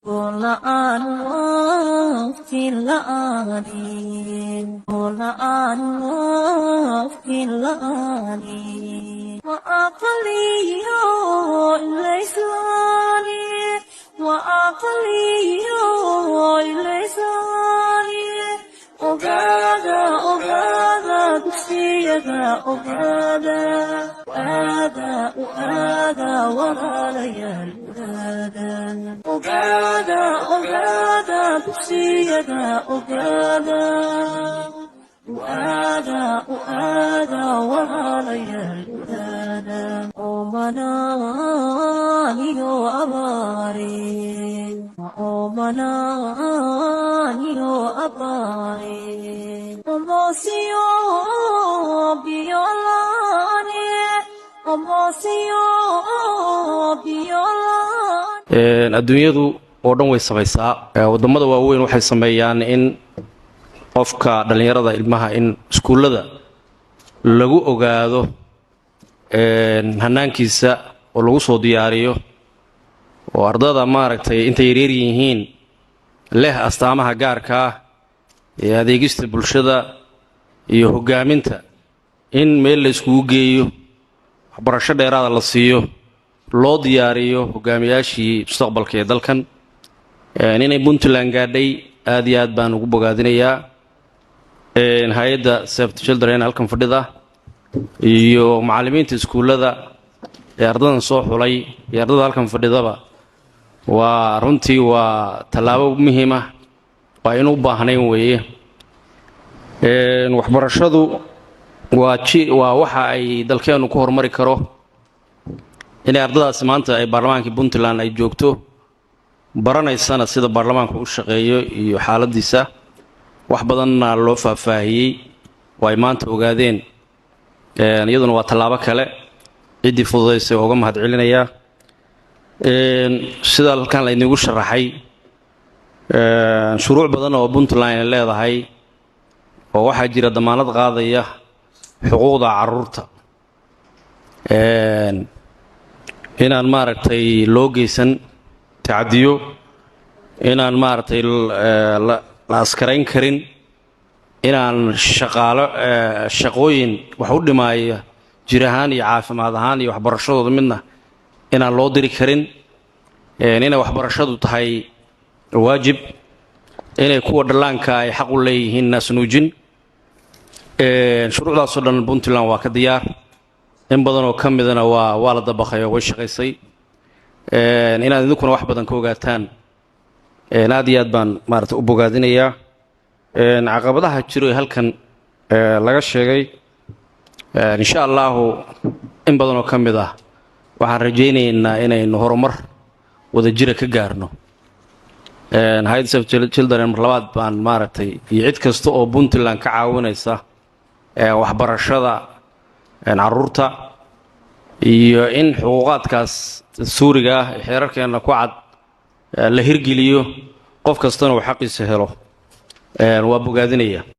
Qulaan waqtiin la'aaniin Qulaan waqtiin la'aaniin wa aqliyo ilaysaani wa aqliyo ilaysaani ogaada dugsiyada ogaada walaalayaal ogaada dugsiyada ogaada walaalayaal ogaada oomanaaniyo abaare omosiyo biyolaane adduunyadu oo dhan way samaysaa wadamada waaweyn waxay sameeyaan in qofka dhalinyarada ilmaha in iskuullada lagu ogaado hanaankiisa oo lagu soo diyaariyo oo ardada maaragtay intay yaryar yihiin leh astaamaha gaarka ah ee adeegista bulshada iyo hogaaminta in meel la iskugu geeyo waxbarasho dheeraada la siiyo loo diyaariyo hogaamiyaashii mustaqbalka ee dalkan inay Puntland gaadhay aad iyo aad baan ugu bogaadinayaa hay'adda Save the Children halkan fadhida iyo macallimiinta iskuulada ee ardadan soo xulay iyo ardada halkan fadhidaba waa runtii waa tallaabo muhiim ah waa inuu baahnayn weeye waxbarashadu waa waxa ay dalkeenu ku horumari karo inay ardadaasi maanta ay baarlamaanka Puntland ay joogto baranaysana sida baarlamaanku u shaqeeyo iyo xaaladiisa wax badanna loo faahfaahiyay way maanta ogaadeen iyaduna waa tallaabo kale cidii fududeysay uga mahadcelinaya sida halkan la inagu sharaxay shuruuc badan oo Puntland leedahay oo waxa jira damaanad qaadaya xuquuqda carruurta inaan maaragtay loo geysan tacadiyo inaan maaragtay la askarayn karin inaan shaqooyin wax u dhimaaya jir ahaan iyo caafimaad ahaan iyo waxbarashadooda midna inaan loo diri karin inay waxbarashadu tahay waajib inay kuwa dhallaanka ay xaq u leeyihiin naasnuujin shuruucdaasoo dhan Puntland waa ka diyaar in badan oo ka midana waa la dabaqay oo way shaqaysay inaad idinkuna wax badan ka ogaataan aad iyo aad baan maaragtay u bogaadinayaa caqabadaha jiro ee halkan laga sheegay insha allahu in badan oo ka mid ah waxaan rajaynaynaa inaynu horumar wada jira ka gaarno hay'adda Save the Children mar labaad baan maaragtay iyo cid kasta oo Puntland ka caawinaysa waxbarashada carruurta iyo in xuquuqaadkaas suuriga ah ee xeerarkeena ku cad la hirgeliyo qof kastana uu xaqiisa helo waa bogaadinaya